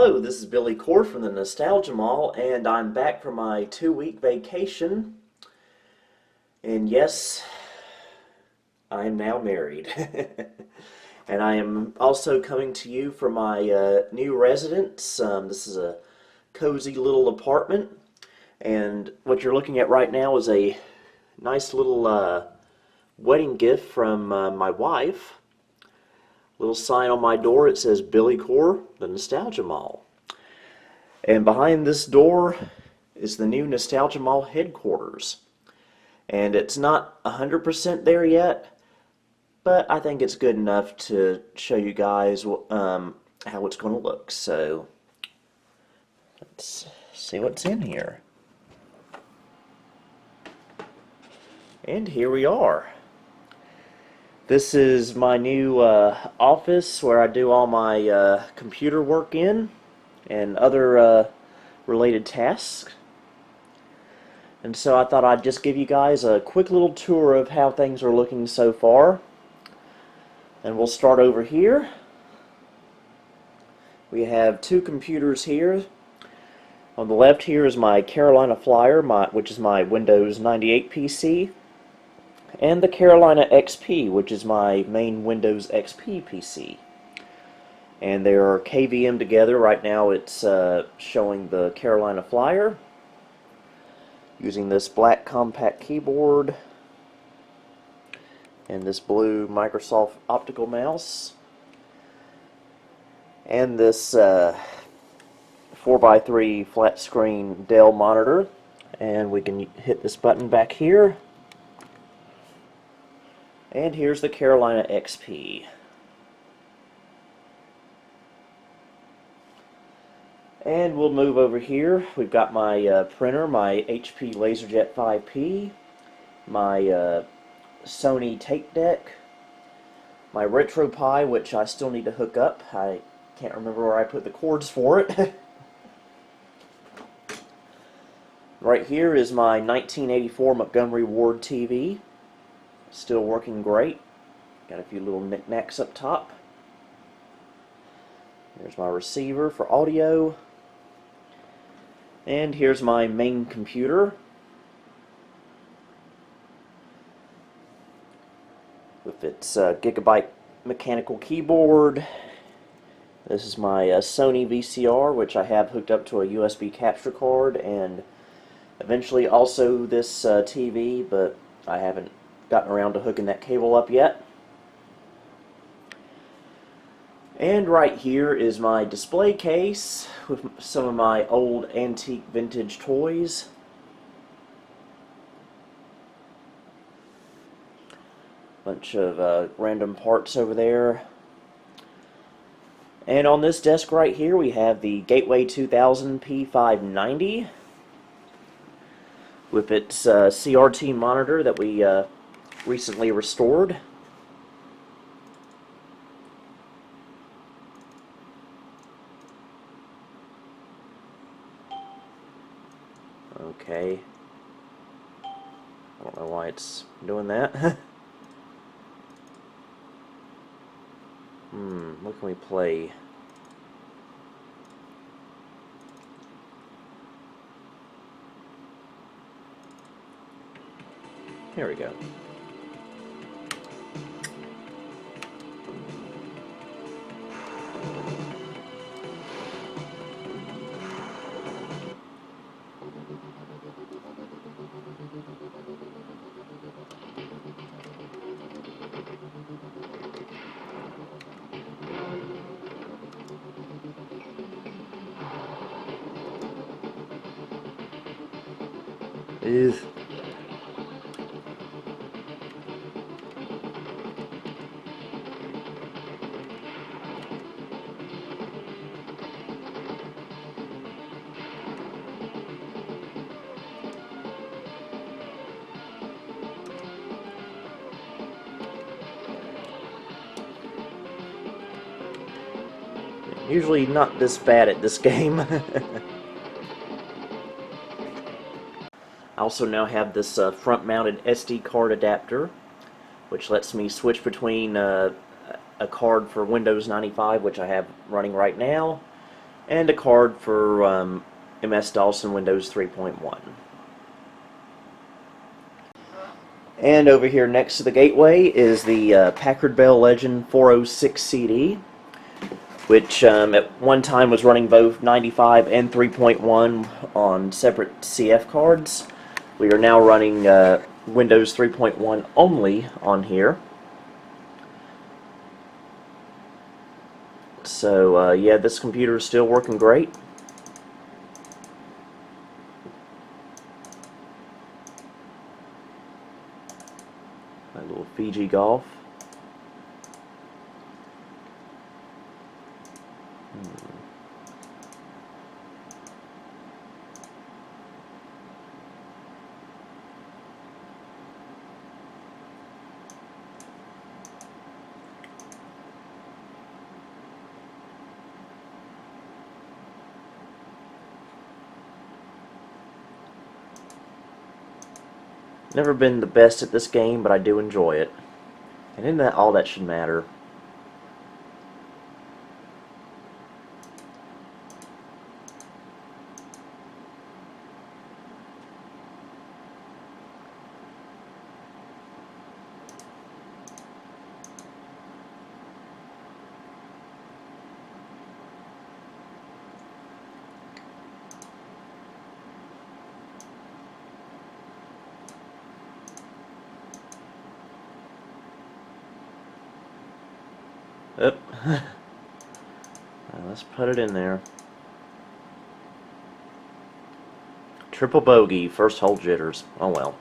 Hello, this is Billy Core from the Nostalgia Mall, and I'm back from my 2-week vacation. And yes, I am now married. And I am also coming to you from my new residence. This is a cozy little apartment. And what you're looking at right now is a nice little wedding gift from my wife. Little sign on my door, it says Billy Core, the Nostalgia Mall. And behind this door is the new Nostalgia Mall headquarters. And it's not 100% there yet, but I think it's good enough to show you guys how it's going to look. So let's see what's in here. And here we are. This is my new office where I do all my computer work in and other related tasks. And so I thought I'd just give you guys a quick little tour of how things are looking so far. And we'll start over here. We have two computers here. On the left here is my Carolina Flyer, which is my Windows 98 PC. And the Carolina XP, which is my main Windows XP PC. And they are KVM together. Right now it's showing the Carolina Flyer using this black compact keyboard and this blue Microsoft optical mouse and this 4x3 flat screen Dell monitor. And we can hit this button back here. And here's the Carolina XP. And we'll move over here. We've got my printer, my HP LaserJet 5P, my Sony tape deck, my RetroPie, which I still need to hook up. I can't remember where I put the cords for it. Right here is my 1984 Montgomery Ward TV. Still working great. Got a few little knickknacks up top. There's my receiver for audio. And here's my main computer with its gigabyte mechanical keyboard. This is my Sony VCR, which I have hooked up to a USB capture card, and eventually also this TV, but I haven't gotten around to hooking that cable up yet. And right here is my display case with some of my old antique vintage toys. Bunch of random parts over there. And on this desk right here we have the Gateway 2000 P590 with its CRT monitor that we recently restored. Okay. I don't know why it's doing that. What can we play? Here we go. Is usually not this bad at this game. I also now have this front-mounted SD card adapter, which lets me switch between a card for Windows 95, which I have running right now, and a card for MS-DOS and Windows 3.1. And over here next to the gateway is the Packard Bell Legend 406 CD, which at one time was running both 95 and 3.1 on separate CF cards. We are now running Windows 3.1 only on here. So yeah, this computer is still working great. My little Fiji Golf. Never been the best at this game, but I do enjoy it. And isn't that all that should matter? Oop. Let's put it in there. Triple bogey, first hole jitters. Oh well.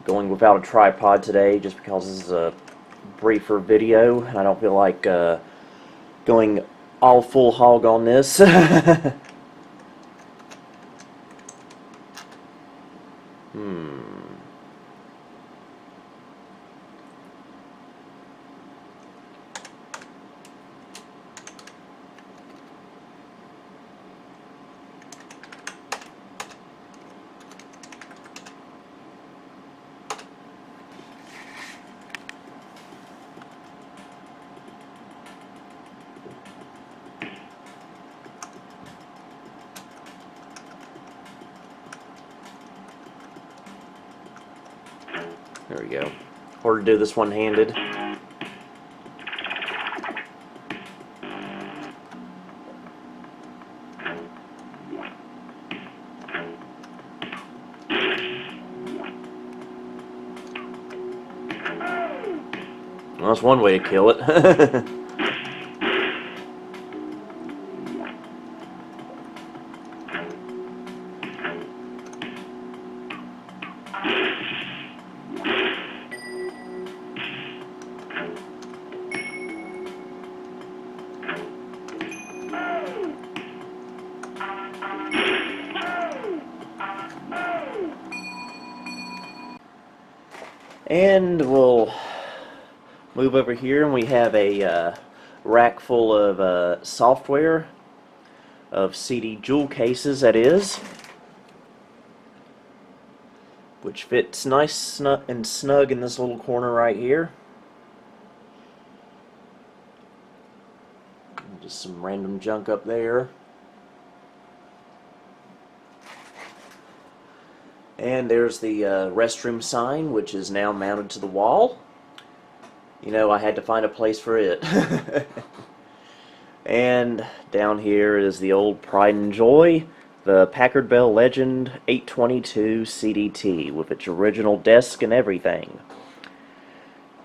Going without a tripod today just because this is a briefer video. I don't feel like going all full hog on this. There we go. Or to do this one-handed. Well, that's one way to kill it. And we'll move over here, and we have a rack full of software, of CD jewel cases, that is, which fits nice and snug in this little corner right here. Just some random junk up there. And there's the restroom sign, which is now mounted to the wall. You know, I had to find a place for it. And down here is the old pride and joy, the Packard Bell Legend 822 CDT, with its original desk and everything.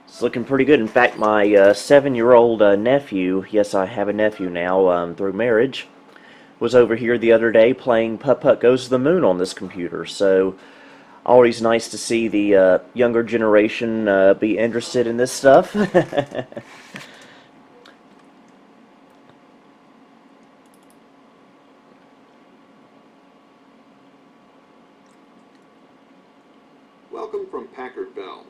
It's looking pretty good. In fact, my 7-year-old nephew, yes, I have a nephew now through marriage, was over here the other day playing Putt Putt Goes to the Moon on this computer. So always nice to see the younger generation be interested in this stuff. Welcome from Packard Bell.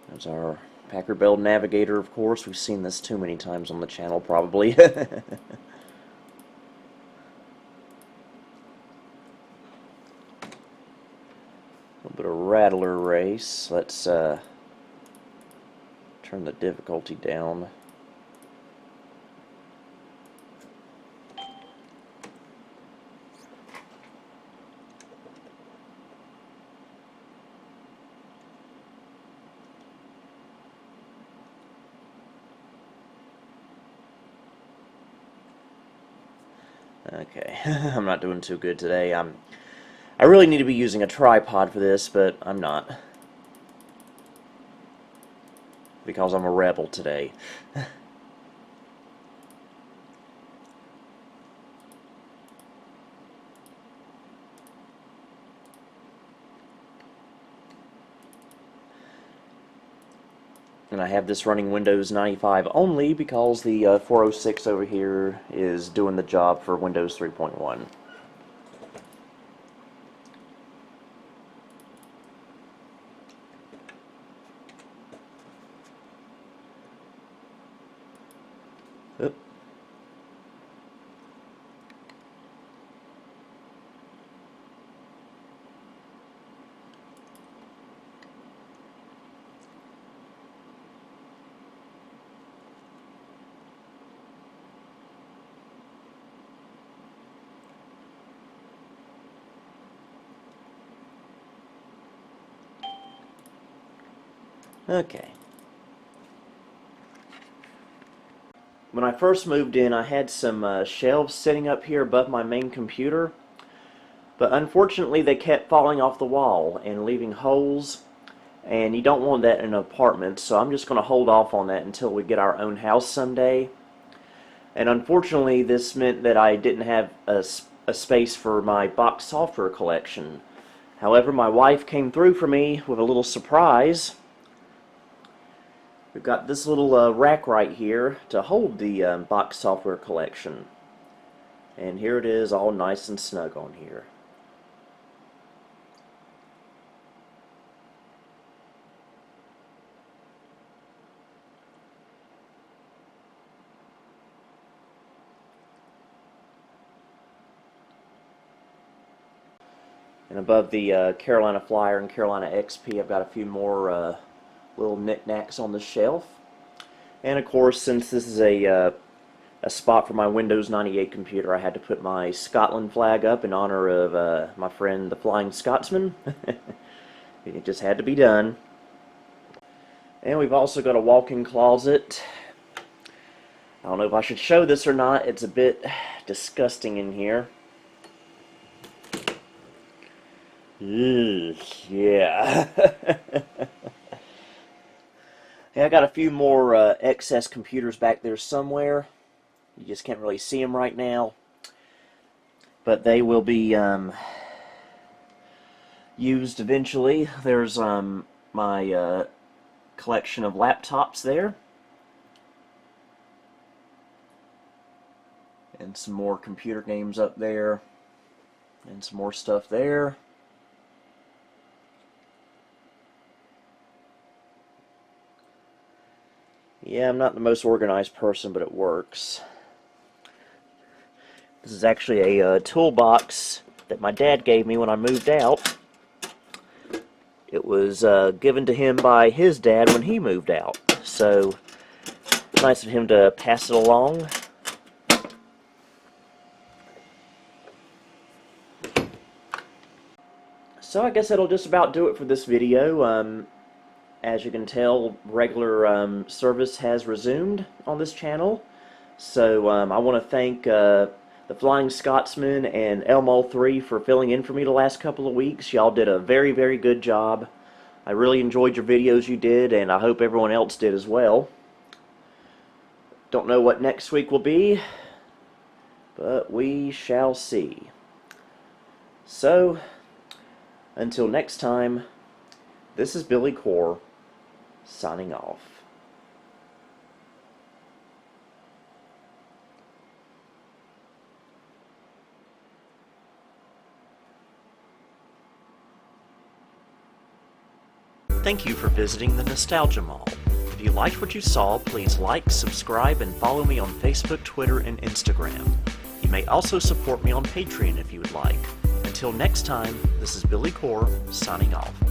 There's our Packard Bell Navigator, of course. We've seen this too many times on the channel, probably. little bit of rattler race. Let's turn the difficulty down. Okay, I'm not doing too good today. I really need to be using a tripod for this, but I'm not. Because I'm a rebel today. And I have this running Windows 95 only because the 406 over here is doing the job for Windows 3.1. Oop. Okay. When I first moved in, I had some shelves sitting up here above my main computer, but unfortunately they kept falling off the wall and leaving holes, and you don't want that in an apartment, so I'm just going to hold off on that until we get our own house someday. And unfortunately this meant that I didn't have a space for my box software collection. However, my wife came through for me with a little surprise. We've got this little rack right here to hold the box software collection. And here it is, all nice and snug on here. And above the Carolina Flyer and Carolina XP, I've got a few more little knickknacks on the shelf. And of course, since this is a spot for my Windows 98 computer, I had to put my Scotland flag up in honor of my friend the Flying Scotsman. It just had to be done. And we've also got a walk-in closet. I don't know if I should show this or not. It's a bit disgusting in here. Ugh, yeah. I got a few more excess computers back there somewhere. You just can't really see them right now. But they will be used eventually. There's my collection of laptops there. And some more computer games up there. And some more stuff there. Yeah, I'm not the most organized person, but it works. This is actually a toolbox that my dad gave me when I moved out. It was given to him by his dad when he moved out. So, nice of him to pass it along. So I guess that'll just about do it for this video. As you can tell, regular service has resumed on this channel. So I want to thank the Flying Scotsman and Elmo3 for filling in for me the last couple of weeks. Y'all did a very, very good job. I really enjoyed your videos you did, and I hope everyone else did as well. Don't know what next week will be, but we shall see. So, until next time, this is Billy Core, signing off. Thank you for visiting the Nostalgia Mall. If you liked what you saw, please like, subscribe, and follow me on Facebook, Twitter, and Instagram. You may also support me on Patreon if you would like. And Until next time, this is Billy Core signing off.